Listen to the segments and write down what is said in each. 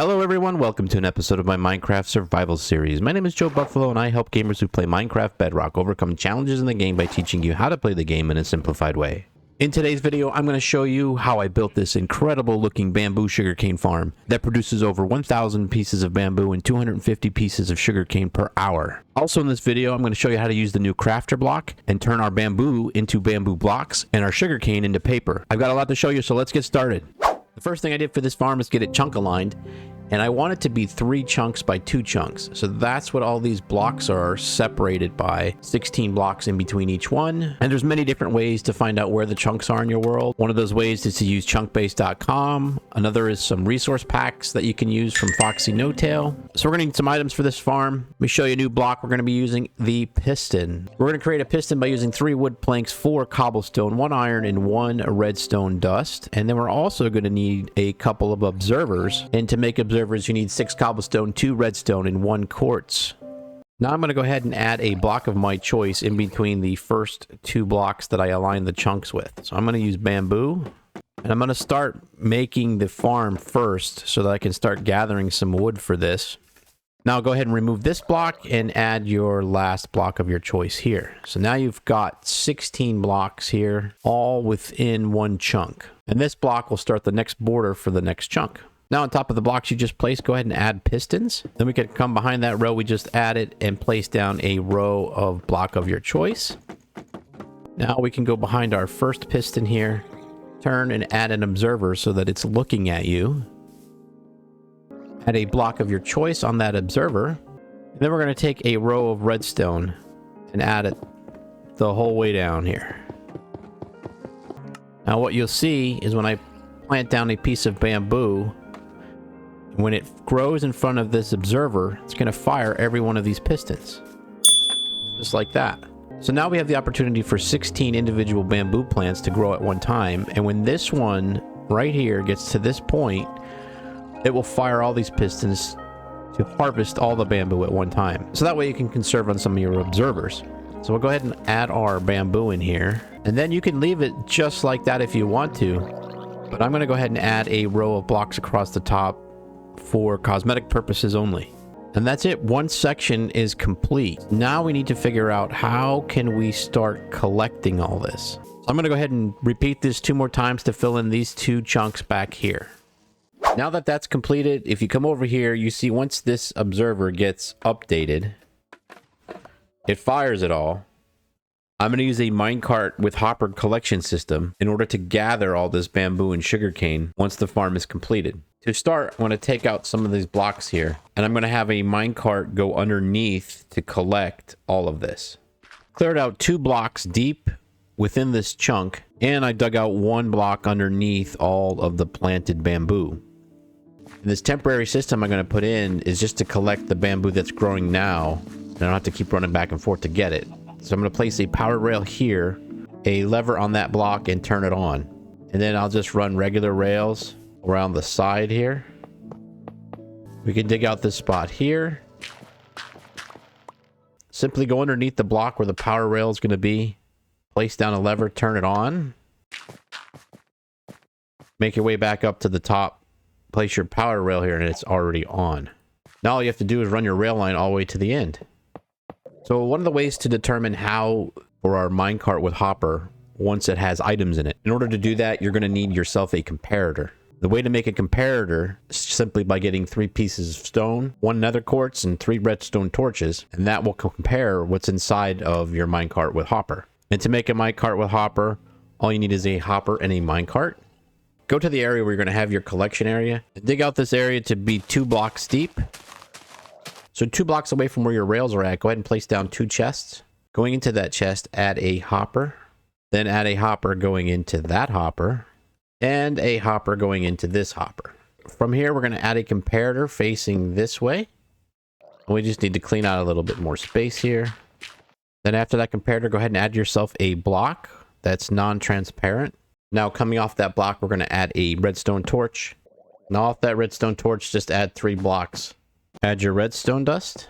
Hello everyone, welcome to an episode of my Minecraft survival series. My name is Jobuffalo and I help gamers who play Minecraft Bedrock overcome challenges in the game by teaching you how to play the game in a simplified way. In today's video, I'm going to show you how I built this incredible looking bamboo sugarcane farm that produces over 1,000 pieces of bamboo and 250 pieces of sugarcane per hour. Also in this video, I'm going to show you how to use the new crafter block and turn our bamboo into bamboo blocks and our sugarcane into paper. I've got a lot to show you, so let's get started. The first thing I did for this farm is get it chunk aligned, and I want it to be 3 chunks by 2 chunks. So that's what all these blocks are, separated by 16 blocks in between each one. And there's many different ways to find out where the chunks are in your world. One of those ways is to use chunkbase.com. Another is some resource packs that you can use from Foxy No Tail. So we're gonna need some items for this farm. Let me show you a new block. We're gonna be using the piston. We're gonna create a piston by using 3 wood planks, 4 cobblestone, 1 iron, and 1 redstone dust. And then we're also gonna need a couple of observers. And to make observers, you need 6 cobblestone, 2 redstone, and 1 quartz. Now I'm going to go ahead and add a block of my choice in between the first 2 blocks that I aligned the chunks with. So I'm going to use bamboo, and I'm going to start making the farm first so that I can start gathering some wood for this. Now go ahead and remove this block and add your last block of your choice here. So now you've got 16 blocks here, all within 1 chunk. And this block will start the next border for the next chunk. Now on top of the blocks you just placed, go ahead and add pistons. Then we can come behind that row we just added and place down a row of block of your choice. Now we can go behind our first piston here, turn and add an observer so that it's looking at you. Add a block of your choice on that observer. And then we're going to take a row of redstone and add it the whole way down here. Now what you'll see is when I plant down a piece of bamboo, when it grows in front of this observer, it's going to fire every one of these pistons. Just like that. So now we have the opportunity for 16 individual bamboo plants to grow at one time. And when this one right here gets to this point, it will fire all these pistons to harvest all the bamboo at one time. So that way you can conserve on some of your observers. So we'll go ahead and add our bamboo in here. And then you can leave it just like that if you want to. But I'm going to go ahead and add a row of blocks across the top for cosmetic purposes only. And that's it. One section is complete. Now we need to figure out how can we start collecting all this. So I'm going to go ahead and repeat this 2 more times to fill in these 2 chunks back here. Now that that's completed, if you come over here, you see once this observer gets updated, it fires it all. I'm going to use a minecart with hopper collection system in order to gather all this bamboo and sugarcane once the farm is completed. To start, I'm going to take out some of these blocks here, and I'm going to have a minecart go underneath to collect all of this. Cleared out 2 blocks deep within this chunk, and I dug out 1 block underneath all of the planted bamboo. And this temporary system I'm going to put in is just to collect the bamboo that's growing now, and I don't have to keep running back and forth to get it. So I'm going to place a power rail here, a lever on that block, and turn it on. And then I'll just run regular rails around the side here. We can dig out this spot here. Simply go underneath the block where the power rail is going to be. Place down a lever, turn it on. Make your way back up to the top. Place your power rail here and it's already on. Now all you have to do is run your rail line all the way to the end. So one of the ways to determine how for our minecart with hopper once it has items in it. In order to do that, you're going to need yourself a comparator. The way to make a comparator is simply by getting 3 pieces of stone, 1 nether quartz, and 3 redstone torches, and that will compare what's inside of your minecart with hopper. And to make a minecart with hopper, all you need is a hopper and a minecart. Go to the area where you're going to have your collection area, and dig out this area to be 2 blocks deep. So 2 blocks away from where your rails are at, go ahead and place down 2 chests. Going into that chest, add a hopper, then add a hopper going into that hopper, and a hopper going into this hopper. From here, we're going to add a comparator facing this way. And we just need to clean out a little bit more space here. Then after that comparator, go ahead and add yourself a block that's non-transparent. Now coming off that block, we're going to add a redstone torch. Now off that redstone torch, just add 3 blocks. Add your redstone dust,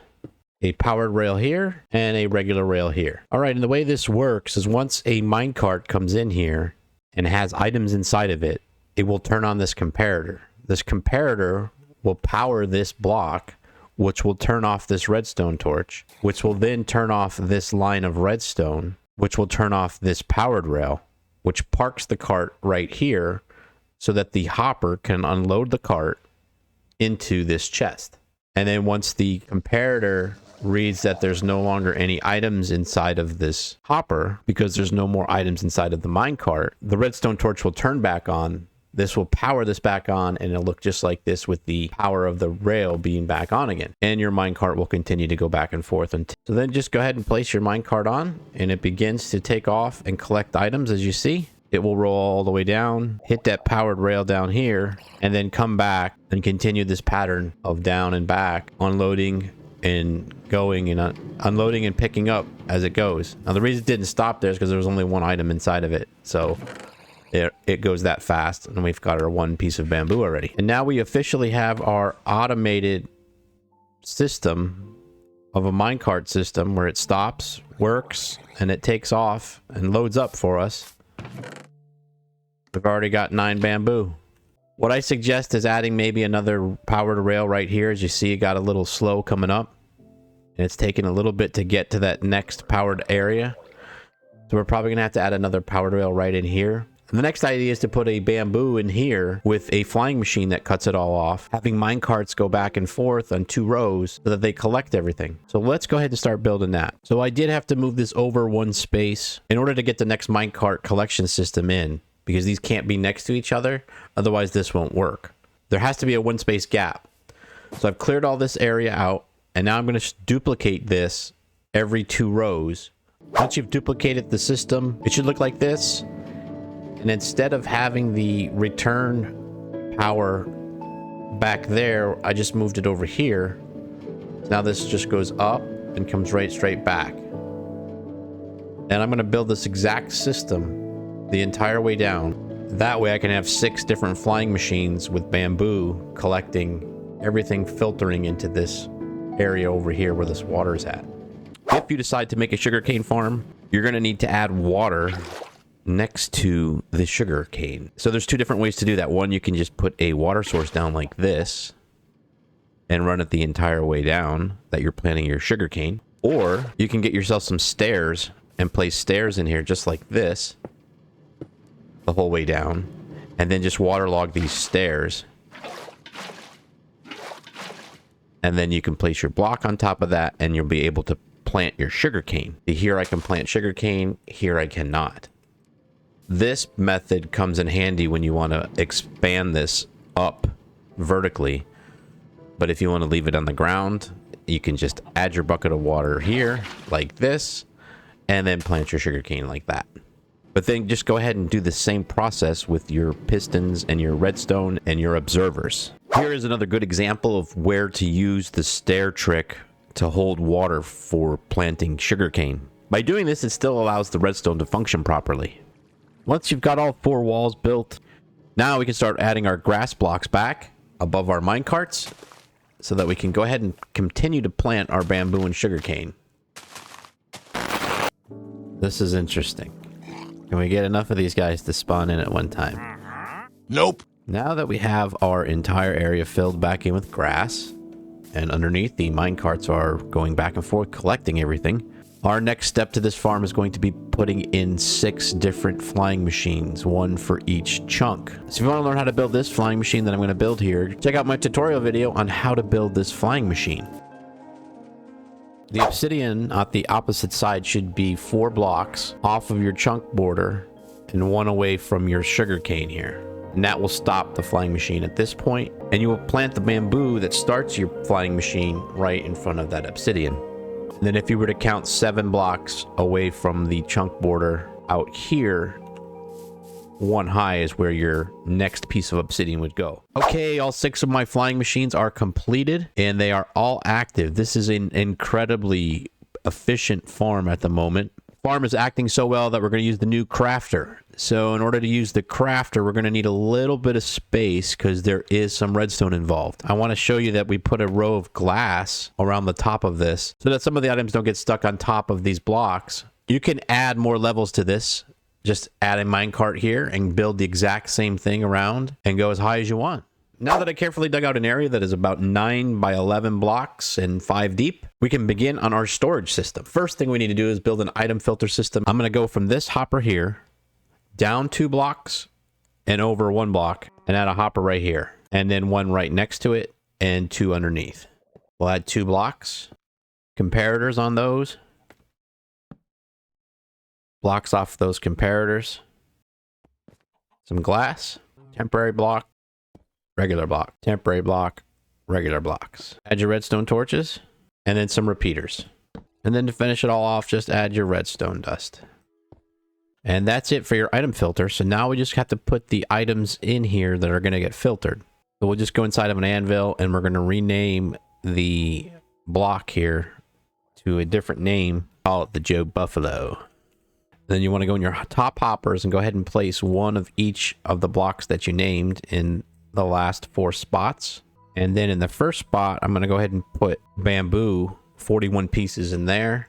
a powered rail here, and a regular rail here. All right, and the way this works is once a minecart comes in here and has items inside of it, it will turn on this comparator. This comparator will power this block, which will turn off this redstone torch, which will then turn off this line of redstone, which will turn off this powered rail, which parks the cart right here so that the hopper can unload the cart into this chest. And then once the comparator reads that there's no longer any items inside of this hopper, because there's no more items inside of the minecart, the redstone torch will turn back on. This will power this back on, and it'll look just like this with the power of the rail being back on again. And your minecart will continue to go back and forth. So then just go ahead and place your minecart on, and it begins to take off and collect items. As you see, it will roll all the way down, hit that powered rail down here, and then come back and continue this pattern of down and back, unloading and going and unloading and picking up as it goes. Now the reason it didn't stop there is because there was only one item inside of it. So it goes that fast, and we've got our one piece of bamboo already. And now we officially have our automated system of a minecart system where it stops, works, and it takes off and loads up for us. We've already got 9 bamboo. What I suggest is adding maybe another powered rail right here. As you see, it got a little slow coming up, and it's taking a little bit to get to that next powered area. So we're probably gonna have to add another powered rail right in here. And the next idea is to put a bamboo in here with a flying machine that cuts it all off, having minecarts go back and forth on 2 rows so that they collect everything. So let's go ahead and start building that. So I did have to move this over 1 space in order to get the next minecart collection system in, because these can't be next to each other, otherwise this won't work. There has to be a 1 space gap. So I've cleared all this area out, and now I'm going to duplicate this every 2 rows. Once you've duplicated the system, it should look like this. And instead of having the return power back there, I just moved it over here. Now this just goes up and comes right straight back. And I'm going to build this exact system the entire way down. That way I can have 6 different flying machines with bamboo collecting everything, filtering into this area over here where this water is at. If you decide to make a sugarcane farm, you're going to need to add water next to the sugar cane. So there's 2 different ways to do that. One, you can just put a water source down like this and run it the entire way down that you're planting your sugar cane. Or you can get yourself some stairs and place stairs in here just like this the whole way down, and then just waterlog these stairs. And then you can place your block on top of that, and you'll be able to plant your sugar cane. Here I can plant sugar cane, here I cannot. This method comes in handy when you want to expand this up vertically. But if you want to leave it on the ground, you can just add your bucket of water here like this, and then plant your sugarcane like that. But then just go ahead and do the same process with your pistons and your redstone and your observers. Here is another good example of where to use the stair trick to hold water for planting sugarcane. By doing this, it still allows the redstone to function properly. Once you've got all 4 walls built, now we can start adding our grass blocks back above our minecarts so that we can go ahead and continue to plant our bamboo and sugarcane. This is interesting. Can we get enough of these guys to spawn in at one time? Nope. Now that we have our entire area filled back in with grass, and underneath the minecarts are going back and forth collecting everything, our next step to this farm is going to be putting in 6 different flying machines, 1 for each chunk. So if you want to learn how to build this flying machine that I'm going to build here, check out my tutorial video on how to build this flying machine. The obsidian at the opposite side should be 4 blocks off of your chunk border and 1 away from your sugarcane here. And that will stop the flying machine at this point. And you will plant the bamboo that starts your flying machine right in front of that obsidian. And then if you were to count 7 blocks away from the chunk border out here, 1 high is where your next piece of obsidian would go. Okay, all 6 of my flying machines are completed and they are all active. This is an incredibly efficient farm at the moment. Farm is acting so well that we're going to use the new crafter. So in order to use the crafter, we're going to need a little bit of space because there is some redstone involved. I want to show you that we put a row of glass around the top of this so that some of the items don't get stuck on top of these blocks. You can add more levels to this. Just add a minecart here and build the exact same thing around and go as high as you want. Now that I carefully dug out an area that is about 9 by 11 blocks and 5 deep, we can begin on our storage system. First thing we need to do is build an item filter system. I'm going to go from this hopper here, down 2 blocks and over 1 block, and add a hopper right here. And then one right next to it and 2 underneath. We'll add 2 blocks. Comparators on those. Blocks off those comparators. Some glass. Temporary block. Regular block. Temporary block. Regular blocks. Add your redstone torches. And then some repeaters. And then to finish it all off, just add your redstone dust. And that's it for your item filter. So now we just have to put the items in here that are going to get filtered. So we'll just go inside of an anvil and we're going to rename the block here to a different name. Call it the Jobuffalo. Then you want to go in your top hoppers and go ahead and place one of each of the blocks that you named in the last 4 spots. And then in the first spot, I'm going to go ahead and put bamboo, 41 pieces in there.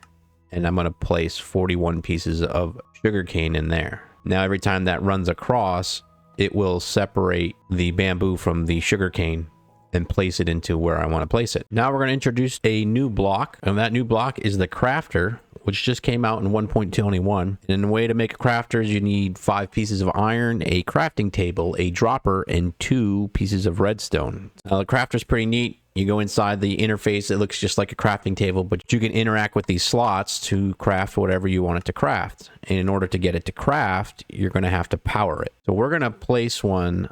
And I'm going to place 41 pieces of sugarcane in there. Now, every time that runs across, it will separate the bamboo from the sugarcane and place it into where I want to place it. Now we're going to introduce a new block, and that new block is the crafter, which just came out in 1.21. And the way to make a crafter is you need 5 pieces of iron, a crafting table, a dropper, and 2 pieces of redstone. Now the crafter's pretty neat. You go inside the interface, it looks just like a crafting table, but you can interact with these slots to craft whatever you want it to craft. And in order to get it to craft, you're going to have to power it. So we're going to place one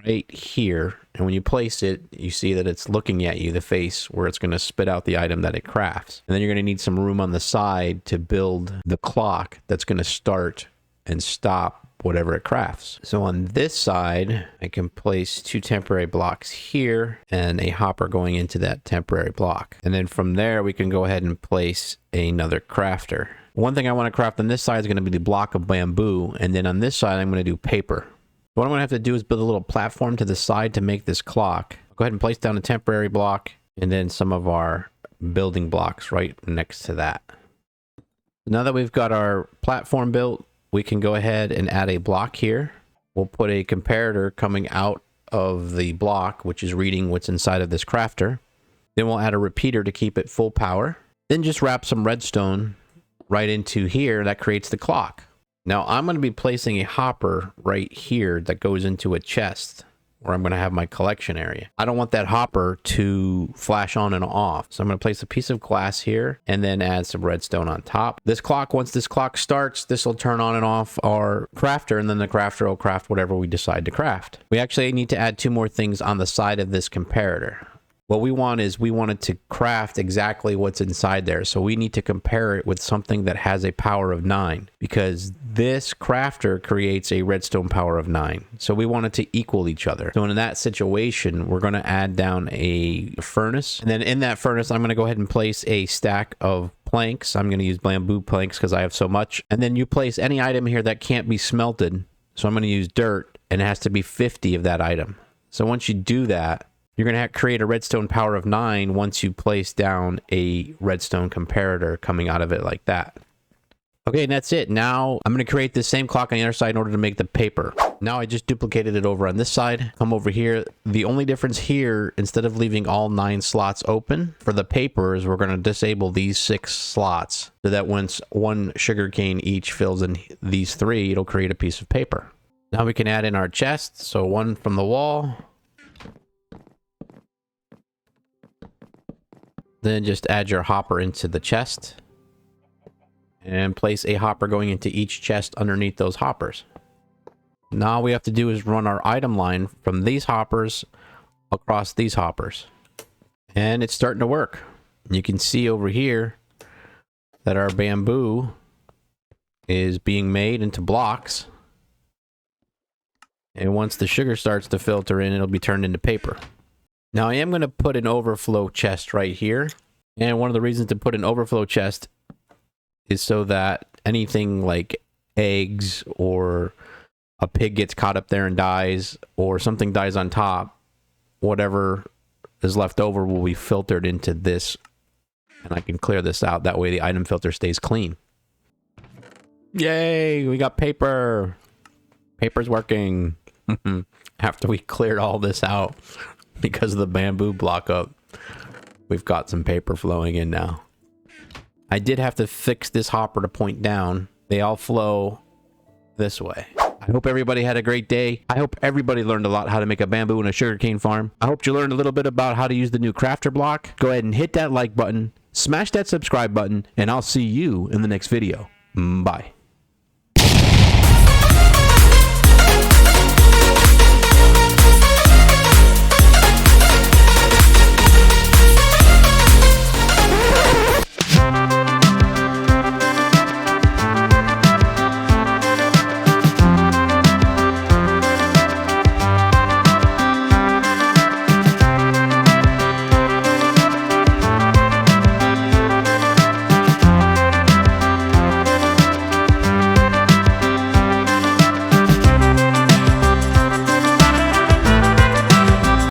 right here. And when you place it, you see that it's looking at you, the face, where it's going to spit out the item that it crafts. And then you're going to need some room on the side to build the clock that's going to start and stop whatever it crafts. So on this side, I can place 2 temporary blocks here and a hopper going into that temporary block. And then from there, we can go ahead and place another crafter. One thing I want to craft on this side is going to be the block of bamboo. And then on this side, I'm going to do paper. What I'm going to have to do is build a little platform to the side to make this clock. Go ahead and place down a temporary block and then some of our building blocks right next to that. Now that we've got our platform built, we can go ahead and add a block here. We'll put a comparator coming out of the block, which is reading what's inside of this crafter. Then we'll add a repeater to keep it full power. Then just wrap some redstone right into here. That creates the clock. Now I'm going to be placing a hopper right here that goes into a chest where I'm going to have my collection area. I don't want that hopper to flash on and off. So I'm going to place a piece of glass here and then add some redstone on top. This clock, once this clock starts, this will turn on and off our crafter, and then the crafter will craft whatever we decide to craft. We actually need to add 2 more things on the side of this comparator. What we want is we want it to craft exactly what's inside there. So we need to compare it with something that has a power of 9, because this crafter creates a redstone power of 9. So we want it to equal each other. So in that situation, we're going to add down a furnace. And then in that furnace, I'm going to go ahead and place a stack of planks. I'm going to use bamboo planks because I have so much. And then you place any item here that can't be smelted. So I'm going to use dirt, and it has to be 50 of that item. So once you do that, you're going to have to create a redstone power of 9 once you place down a redstone comparator coming out of it like that. Okay, and that's it. Now I'm going to create the same clock on the other side in order to make the paper. Now I just duplicated it over on this side. Come over here. The only difference here, instead of leaving all 9 slots open for the paper, is we're going to disable these 6 slots so that once 1 sugarcane each fills in these 3, it'll create a piece of paper. Now we can add in our chest. So 1 from the wall. Then just add your hopper into the chest and place a hopper going into each chest underneath those hoppers. Now all we have to do is run our item line from these hoppers across these hoppers. And it's starting to work. You can see over here that our bamboo is being made into blocks. And once the sugar starts to filter in, it'll be turned into paper. Now I am going to put an overflow chest right here. And one of the reasons to put an overflow chest is so that anything like eggs or a pig gets caught up there and dies, or something dies on top, whatever is left over will be filtered into this. And I can clear this out. That way the item filter stays clean. Yay! We got paper! Paper's working. after we cleared all this out because of the bamboo block up, we've got some paper flowing in now. I did have to fix this hopper to point down. They all flow this way. I hope everybody had a great day. I hope everybody learned a lot how to make a bamboo and a sugarcane farm. I hope you learned a little bit about how to use the new crafter block. Go ahead and hit that like button, smash that subscribe button, and I'll see you in the next video. Bye.